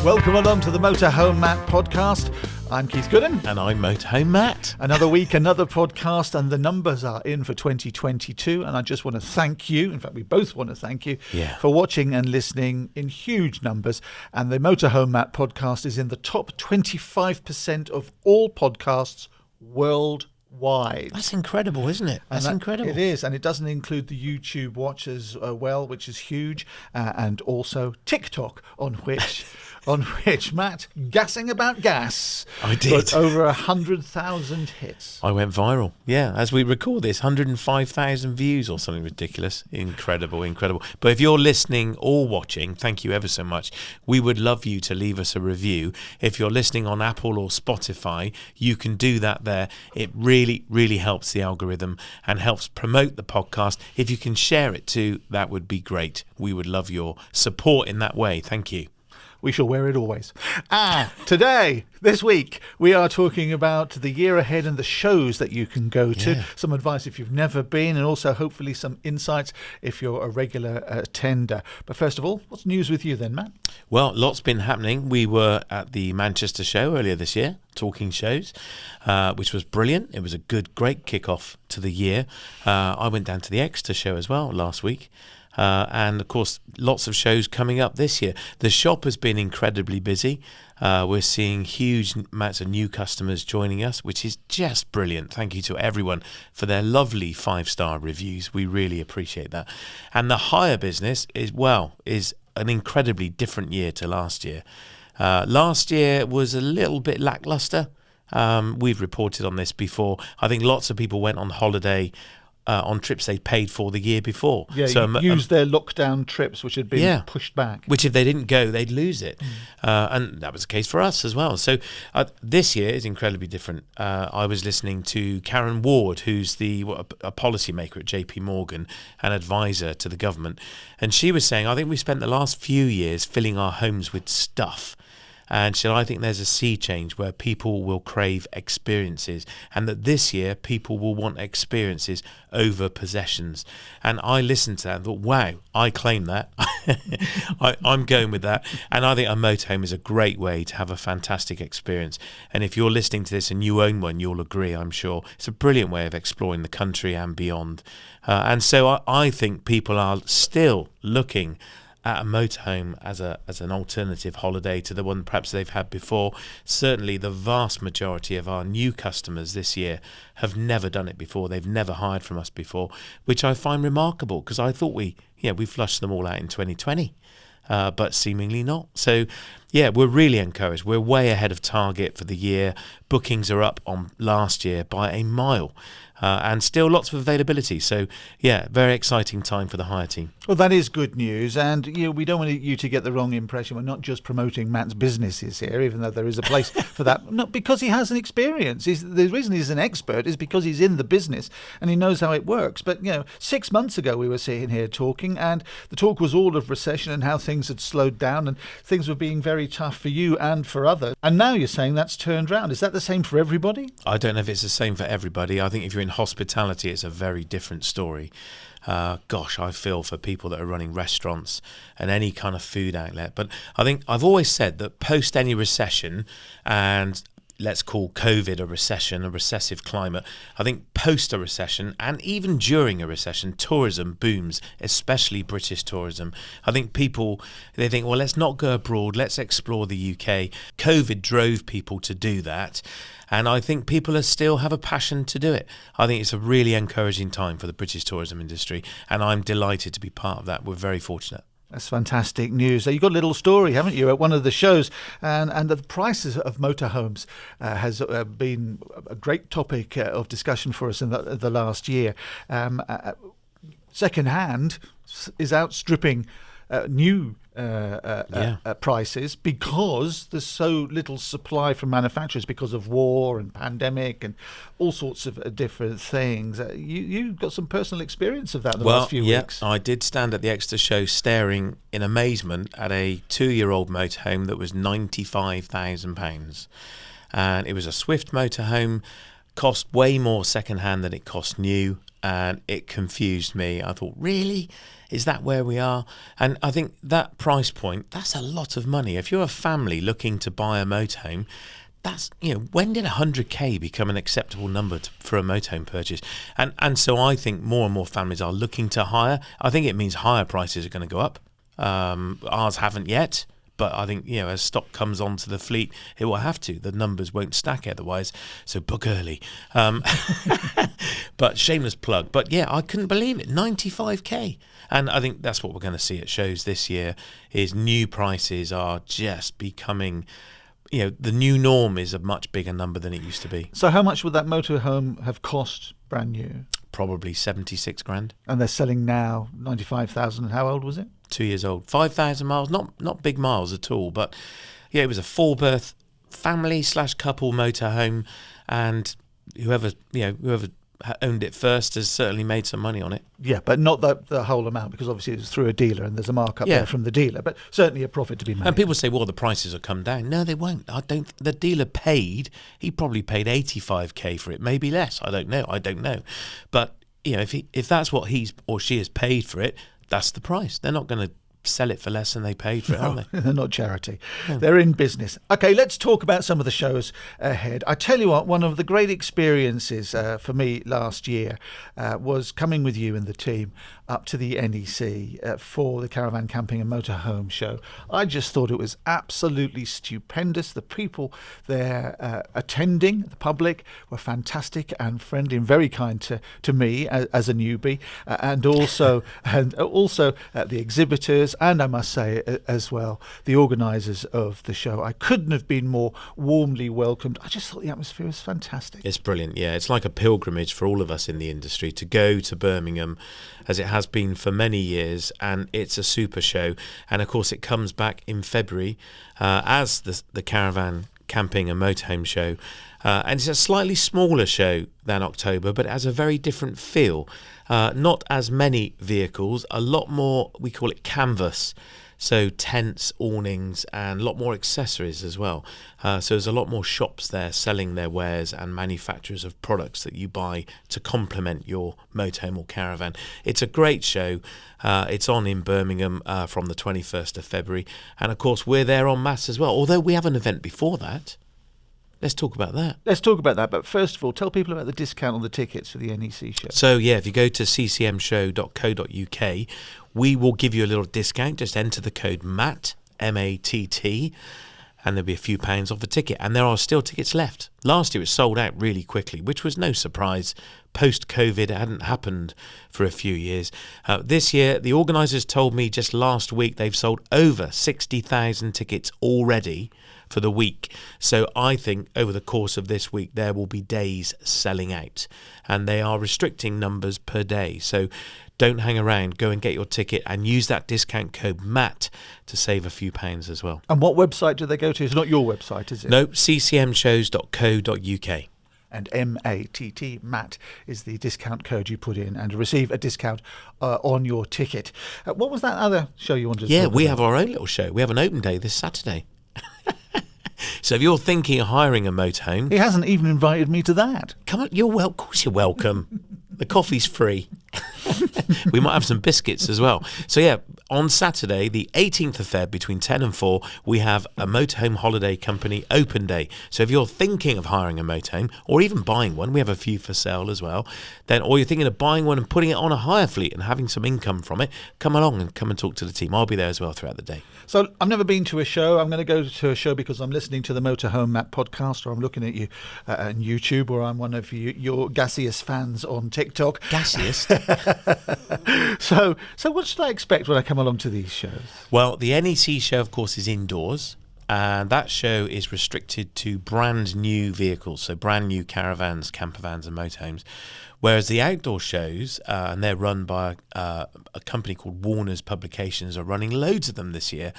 Welcome along to the Motorhome Matt podcast. I'm Keith Gooden. And I'm Motorhome Matt. Another week, another podcast, and the numbers are in for 2022. And I just want to thank you. In fact, we both want to thank you for watching and listening in huge numbers. And the Motorhome Matt podcast is in the top 25% of all podcasts worldwide. That's incredible, isn't it? That's incredible. It is, and it doesn't include the YouTube watch as well, which is huge, and also TikTok, on which Matt, gassing about gas, I did. got over 100,000 hits. I went viral. Yeah, as we record this, 105,000 views or something ridiculous. Incredible. But if you're listening or watching, thank you ever so much. We would love you to leave us a review. If you're listening on Apple or Spotify, you can do that there. It really helps the algorithm and helps promote the podcast. If you can share it too, that would be great. We would love your support in that way. Thank you. We shall wear it always. This week, we are talking about the year ahead and the shows that you can go to. Some advice if you've never been, and also hopefully some insights if you're a regular attender. But first of all, what's news with you then, Matt? Well, lots been happening. We were at the Manchester show earlier this year, talking shows, which was brilliant. It was a great kick-off to the year. I went down to the Exeter show as well last week. And of course, lots of shows coming up this year. The shop has been incredibly busy. We're seeing huge amounts of new customers joining us, which is just brilliant. Thank you to everyone for their lovely 5-star reviews. We really appreciate that. And the hire business is an incredibly different year to last year. Last year was a little bit lackluster. We've reported on this before. I think lots of people went on holiday on trips they paid for the year before. Yeah, so used their lockdown trips, which had been pushed back. Which if they didn't go, they'd lose it. And that was the case for us as well. So this year is incredibly different. I was listening to Karen Ward, who's a policy maker at JP Morgan, an advisor to the government. And she was saying, I think we spent the last few years filling our homes with stuff. And so I think there's a sea change where people will crave experiences, and that this year people will want experiences over possessions. And I listened to that and thought, wow, I claim that. I'm going with that. And I think a motorhome is a great way to have a fantastic experience. And if you're listening to this and you own one, you'll agree, I'm sure. It's a brilliant way of exploring the country and beyond. And so I think people are still looking at a motorhome as an alternative holiday to the one perhaps they've had before. Certainly the vast majority of our new customers this year have never done it before. They've never hired from us before, which I find remarkable, because I thought we flushed them all out in 2020. But seemingly not. So, we're really encouraged. We're way ahead of target for the year. Bookings are up on last year by a mile. And still lots of availability. So, very exciting time for the hire team. Well, that is good news. And we don't want you to get the wrong impression. We're not just promoting Matt's businesses here, even though there is a place for that. Not because he has an experience. The reason he's an expert is because he's in the business and he knows how it works. But, 6 months ago we were sitting here talking, and the talk was all of recession and how things had slowed down and things were being very tough for you and for others. And now you're saying that's turned around. Is that the same for everybody? I don't know if it's the same for everybody. I think if you're in hospitality, it's a very different story. I feel for people that are running restaurants and any kind of food outlet. But I think I've always said that post any recession, and let's call COVID a recession, a recessive climate, I think post a recession and even during a recession, tourism booms, especially British tourism. I think they think, well, let's not go abroad, let's explore the UK. COVID drove people to do that. And I think people still have a passion to do it. I think it's a really encouraging time for the British tourism industry, and I'm delighted to be part of that. We're very fortunate. That's fantastic news. So you've got a little story, haven't you, at one of the shows, and the prices of motorhomes has been a great topic of discussion for us in the last year. Second hand is outstripping new prices because there's so little supply from manufacturers because of war and pandemic and all sorts of different things. You've got some personal experience of that in the last few weeks. I did stand at the Exeter show staring in amazement at a 2-year-old motorhome that was £95,000. And it was a Swift motorhome, cost way more second hand than it cost new. and it confused me. I thought, really? Is that where we are? And I think that price point, that's a lot of money. If you're a family looking to buy a motorhome, that's, when did 100k become an acceptable number for a motorhome purchase? And so I think more and more families are looking to hire. I think it means hire prices are going to go up. Ours haven't yet. But I think, as stock comes onto the fleet, it will have to. The numbers won't stack otherwise. So book early. But shameless plug. But yeah, I couldn't believe it. 95k. And I think that's what we're going to see at shows this year is new prices are just becoming, the new norm is a much bigger number than it used to be. So how much would that motorhome have cost brand new? Probably 76 grand. And they're selling now 95,000. How old was it? 2 years old. 5,000 miles, not big miles at all, but it was a 4-berth family/couple motorhome, and whoever owned it first has certainly made some money on it. Yeah, but not the whole amount, because obviously it's through a dealer and there's a markup there from the dealer, but certainly a profit to be made. And people say, well, the prices will come down. No, they won't. The dealer he probably paid 85k for it, maybe less. I don't know. But if that's what he or she has paid for it, that's the price. They're not going to sell it for less than they paid for it, are they? They're not charity. No. They're in business. Okay, let's talk about some of the shows ahead. I tell you what, one of the great experiences for me last year was coming with you and the team up to the NEC for the Caravan Camping and Motorhome Show. I just thought it was absolutely stupendous. The people there attending, the public, were fantastic and friendly and very kind to me as a newbie, and also the exhibitors, and I must say as well, the organisers of the show. I couldn't have been more warmly welcomed. I just thought the atmosphere was fantastic. It's brilliant, yeah. It's like a pilgrimage for all of us in the industry to go to Birmingham, as it has been for many years, and it's a super show. And of course it comes back in February as the Caravan Camping and Motorhome Show, and it's a slightly smaller show than October, but it has a very different feel. Not as many vehicles, a lot more, we call it canvas, so tents, awnings, and a lot more accessories as well. So there's a lot more shops there selling their wares and manufacturers of products that you buy to complement your motorhome or caravan. It's a great show. It's on in Birmingham from the 21st of February. And of course, we're there en masse as well, although we have an event before that. Let's talk about that. But first of all, tell people about the discount on the tickets for the NEC show. So, yeah, if you go to ccmshow.co.uk, we will give you a little discount. Just enter the code MATT, M-A-T-T, and there'll be a few pounds off the ticket. And there are still tickets left. Last year it sold out really quickly, which was no surprise. Post-COVID, it hadn't happened for a few years. This year, the organisers told me just last week they've sold over 60,000 tickets already for the week. So I think over the course of this week there will be days selling out, and they are restricting numbers per day. So don't hang around, go and get your ticket and use that discount code MATT to save a few pounds as well. And what website do they go to? It's not your website, is it? No, ccmshows.co.uk. And MATT, Matt, is the discount code you put in and receive a discount on your ticket. What was that other show you wanted to talk about? Yeah, we have our own little show. We have an open day this Saturday. So if you're thinking of hiring a motorhome... He hasn't even invited me to that. Come on, of course you're welcome. The coffee's free. We might have some biscuits as well. So yeah, on Saturday, the 18th of Feb, between 10 and 4, we have a motorhome holiday company open day. So if you're thinking of hiring a motorhome, or even buying one, we have a few for sale as well, then, or you're thinking of buying one and putting it on a hire fleet and having some income from it, come along and come and talk to the team. I'll be there as well throughout the day. So I've never been to a show. I'm going to go to a show because I'm listening to the Motorhome Matt podcast, or I'm looking at you on YouTube, or I'm one of your gaseous fans on TikTok. Gaseous? So what should I expect when I come along to these shows? Well, the NEC show, of course, is indoors, and that show is restricted to brand new vehicles, so brand new caravans, campervans and motorhomes. Whereas the outdoor shows, and they're run by a company called Warner's Publications, are running loads of them this year,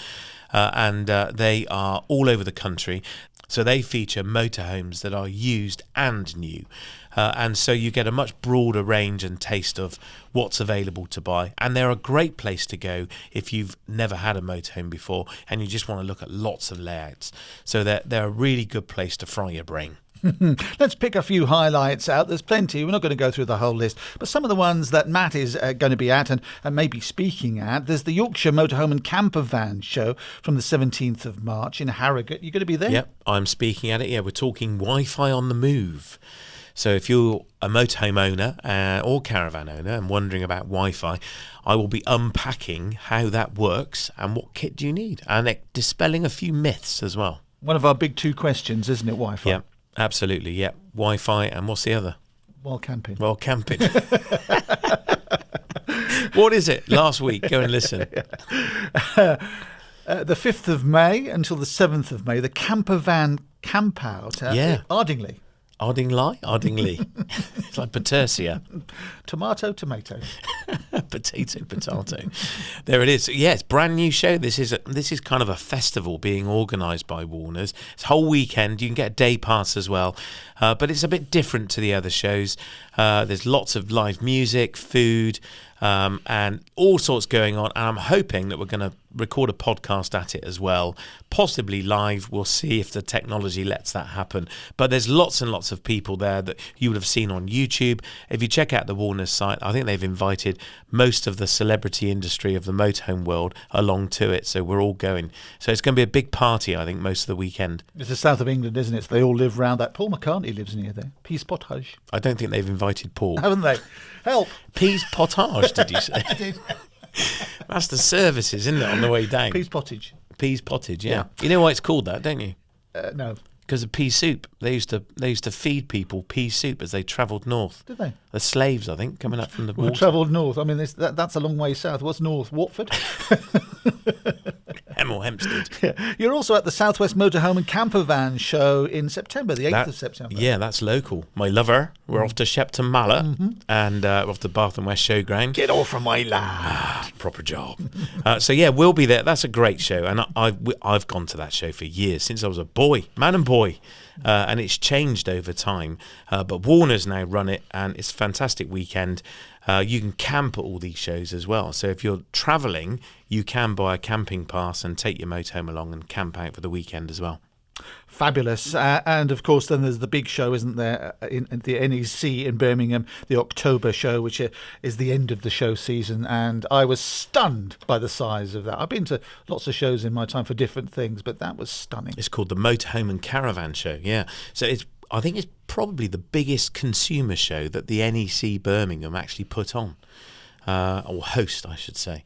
and they are all over the country. So they feature motorhomes that are used and new. And so you get a much broader range and taste of what's available to buy. And they're a great place to go if you've never had a motorhome before and you just want to look at lots of layouts. So they're a really good place to fry your brain. Let's pick a few highlights out. There's plenty. We're not going to go through the whole list, but some of the ones that Matt is going to be at and maybe speaking at. There's the Yorkshire Motorhome and Campervan show from the 17th of March in Harrogate. You're going to be there? Yep, I'm speaking at it. Yeah, we're talking Wi-Fi on the move. So if you're a motorhome owner or caravan owner and wondering about Wi-Fi, I will be unpacking how that works and what kit do you need, and dispelling a few myths as well. One of our big two questions, isn't it, Wi-Fi? Yeah, absolutely, yeah. Wi-Fi, and what's the other? While camping. While camping. What is it? Last week, go and listen. The 5th of May until the 7th of May, the Campervan Camp Out at Ardingly. Ardingly. It's like Patersia. Tomato. Potato. There it is. Yeah, it's a brand new show. This is kind of a festival being organised by Warner's. It's a whole weekend. You can get a day pass as well. But it's a bit different to the other shows. There's lots of live music, food, and all sorts going on. And I'm hoping that we're going to record a podcast at it as well, possibly live. We'll see if the technology lets that happen. But there's lots and lots of people there that you would have seen on YouTube. If you check out the Warner's site, I think they've invited most of the celebrity industry of the motorhome world along to it. So we're all going. So it's going to be a big party, I think, most of the weekend. It's the south of England, isn't it? So they all live round that. Paul McCartney lives near there. Peas Potage. I don't think they've invited Paul. Haven't they? Help. Peas Potage, did you say? I did. That's the services, isn't it, on the way down? Peas Pottage. Peas Pottage, yeah. You know why it's called that, don't you? No. Because of pea soup. They used to feed people pea soup as they travelled north. Did they? The slaves, I think, coming up from the water. Travelled north. I mean, that's a long way south. What's north? Watford? Hemel Hempstead. Yeah. You're also at the Southwest Motorhome and Campervan show in September, the 8th of September. Yeah, that's local. My lover. We're off to Shepton Mallet and off to Bath and West Showground. Get off from my land. Proper job. So yeah, we'll be there. That's a great show, and I've gone to that show for years, since I was a boy, man and boy, and it's changed over time. But Warner's now run it, and it's a fantastic weekend. You can camp at all these shows as well. So if you're travelling, you can buy a camping pass and take your motorhome along and camp out for the weekend as well. Fabulous. And of course, then there's the big show, isn't there, in the NEC in Birmingham, the October show, which is the end of the show season. And I was stunned by the size of that. I've been to lots of shows in my time for different things, but that was stunning. It's called the Motorhome and Caravan show, yeah. So I think it's probably the biggest consumer show that the NEC Birmingham actually put on, or host, I should say.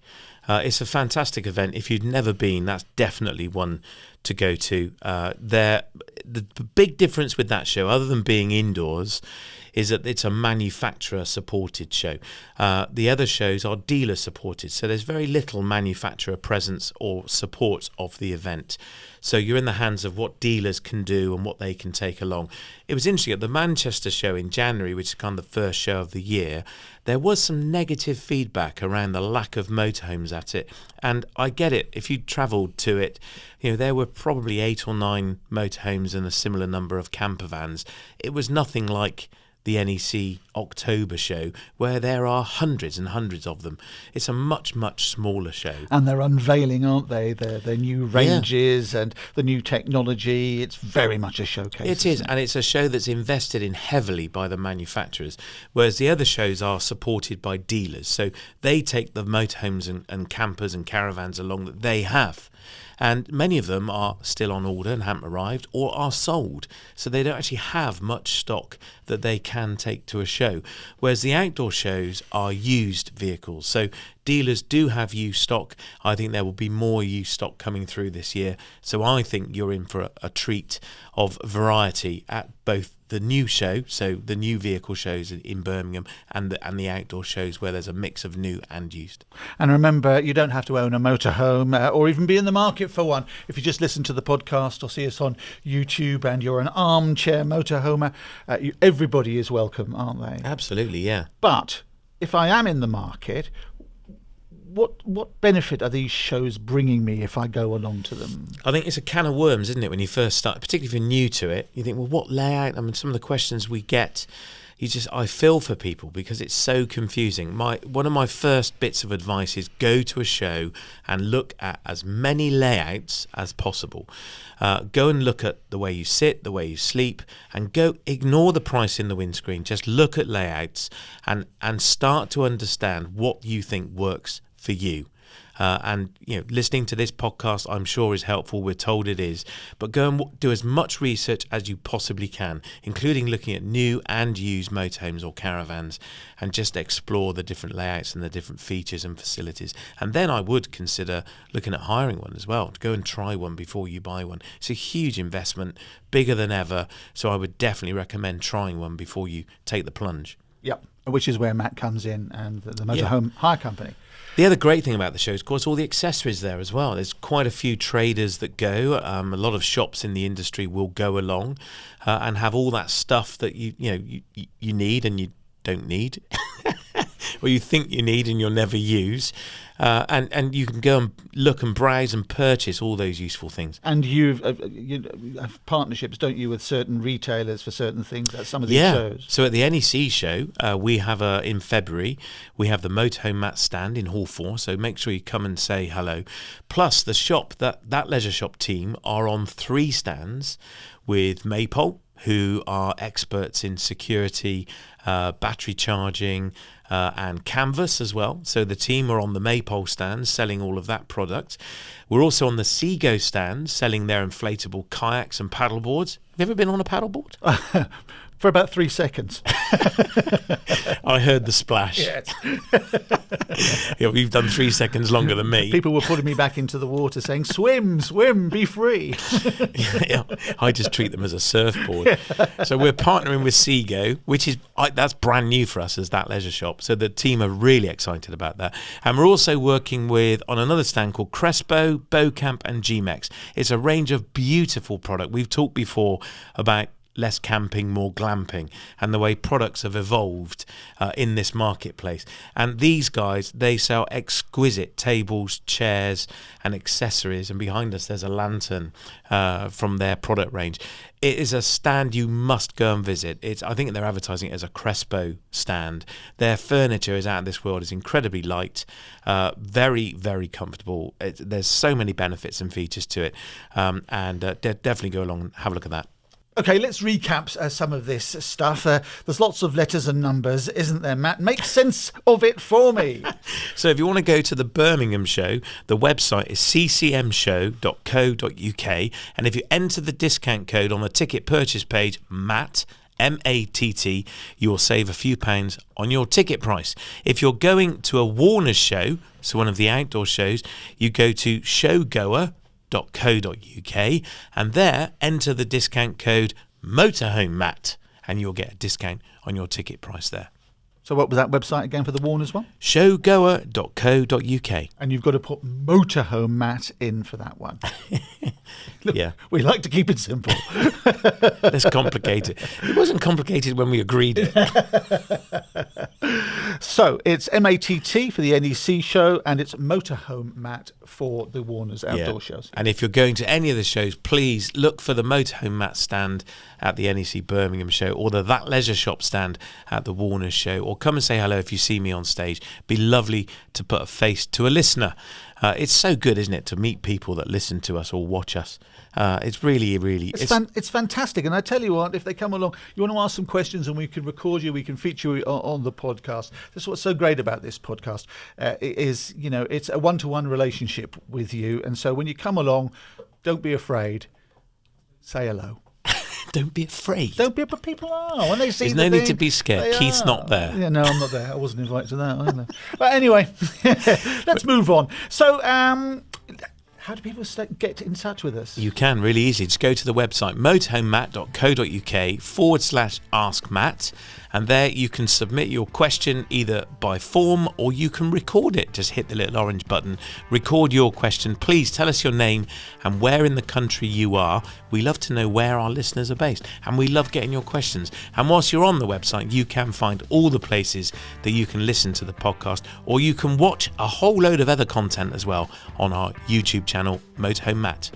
It's a fantastic event. If you've never been, that's definitely one to go to. The big difference with that show, other than being indoors, is that it's a manufacturer-supported show. The other shows are dealer-supported, so there's very little manufacturer presence or support of the event. So you're in the hands of what dealers can do and what they can take along. It was interesting, at the Manchester show in January, which is kind of the first show of the year, there was some negative feedback around the lack of motorhomes at it. And I get it. If you travelled to it, there were probably 8 or 9 motorhomes and a similar number of campervans. It was nothing like the NEC October show, where there are hundreds and hundreds of them. It's a much, much smaller show. And they're unveiling, aren't they? Their new ranges and the new technology. It's very much a showcase. It is, and it's a show that's invested in heavily by the manufacturers, whereas the other shows are supported by dealers. So they take the motorhomes and campers and caravans along that they have. And many of them are still on order and haven't arrived or are sold. So they don't actually have much stock that they can take to a show. Whereas the outdoor shows are used vehicles. So dealers do have used stock. I think there will be more used stock coming through this year. So I think you're in for a treat of variety at both the new show, so the new vehicle shows in Birmingham, and the outdoor shows where there's a mix of new and used. And remember, you don't have to own a motorhome or even be in the market for one. If you just listen to the podcast or see us on YouTube and you're an armchair motorhomer, everybody is welcome, aren't they? Absolutely, yeah. But if I am in the market, what benefit are these shows bringing me if I go along to them? I think it's a can of worms, isn't it, when you first start, particularly if you're new to it. You think, well, what layout? I mean, some of the questions we get, I feel for people because it's so confusing. One of my first bits of advice is go to a show and look at as many layouts as possible. Go and look at the way you sit, the way you sleep, and go ignore the price in the windscreen. Just look at layouts and start to understand what you think works for you. And listening to this podcast, I'm sure, is helpful. We're told it is. But go and do as much research as you possibly can, including looking at new and used motorhomes or caravans, and just explore the different layouts and the different features and facilities. And then I would consider looking at hiring one as well. Go and try one before you buy one. It's a huge investment, bigger than ever. So I would definitely recommend trying one before you take the plunge. Yep, which is where Matt comes in and the Motorhome Hire Company. The other great thing about the show is, of course, all the accessories there as well. There's quite a few traders that go. A lot of shops in the industry will go along and have all that stuff that you need and you don't need, or you think you need and you'll never use. And you can go and look and browse and purchase all those useful things. And you have partnerships, don't you, with certain retailers for certain things at some of these shows? So at the NEC show, we have in February, we have the Motorhome Matt stand in Hall 4. So make sure you come and say hello. Plus the shop, that leisure shop team are on 3 stands with Maypole, who are experts in security, battery charging, and canvas as well. So the team are on the Maypole stand selling all of that product. We're also on the Seago stand selling their inflatable kayaks and paddleboards. Have you ever been on a paddleboard? For about 3 seconds. I heard the splash. Yes. You've done 3 seconds longer than me. People were putting me back into the water saying, swim, swim, be free. I just treat them as a surfboard. So we're partnering with Seago, which is that's brand new for us as that leisure shop. So the team are really excited about that. And we're also working on another stand called Crespo, Bocamp and G-Mex. It's a range of beautiful product. We've talked before about less camping, more glamping, and the way products have evolved in this marketplace. And these guys, they sell exquisite tables, chairs and accessories, and behind us there's a lantern from their product range. It is a stand you must go and visit. I think they're advertising it as a Crespo stand. Their furniture is out of this world. It's incredibly light, very, very comfortable. There's so many benefits and features to it, and definitely go along and have a look at that. Okay, let's recap some of this stuff. There's lots of letters and numbers, isn't there, Matt? Make sense of it for me. So if you want to go to the Birmingham show, the website is ccmshow.co.uk. And if you enter the discount code on the ticket purchase page, Matt, M-A-T-T, you will save a few pounds on your ticket price. If you're going to a Warner's show, so one of the outdoor shows, you go to showgoer.co.uk and there enter the discount code Motorhome Matt and you'll get a discount on your ticket price there. So what was that website again for the Warner's one? Showgoer.co.uk. And you've got to put Motorhome Matt in for that one. Look, yeah. We like to keep it simple. Let's complicate it. It wasn't complicated when we agreed it. So it's MATT for the NEC show and it's Motorhome Matt for the Warner's outdoor shows. And if you're going to any of the shows, please look for the Motorhome Matt stand at the NEC Birmingham show or the That Leisure Shop stand at the Warner's show, or come and say hello if you see me on stage. Be lovely to put a face to a listener. It's so good, isn't it, to meet people that listen to us or watch us. It's really, really... It's fantastic. And I tell you what, if they come along, you want to ask some questions and we can record you, we can feature you on the podcast. That's what's so great about this podcast, is, it's a one-to-one relationship with you. And so when you come along, don't be afraid. Say hello. Don't be afraid. Don't be, but people are. When they see There's no need to be scared. Keith's not there. Yeah, no, I'm not there. I wasn't invited to that either. But anyway, let's move on. So, how do people get in touch with us? You can, really easy. Just go to the website motorhomematt.co.uk /ask Matt And there you can submit your question either by form or you can record it. Just hit the little orange button, record your question. Please tell us your name and where in the country you are. We love to know where our listeners are based, and we love getting your questions. And whilst you're on the website, you can find all the places that you can listen to the podcast, or you can watch a whole load of other content as well on our YouTube channel, Motorhome Matt.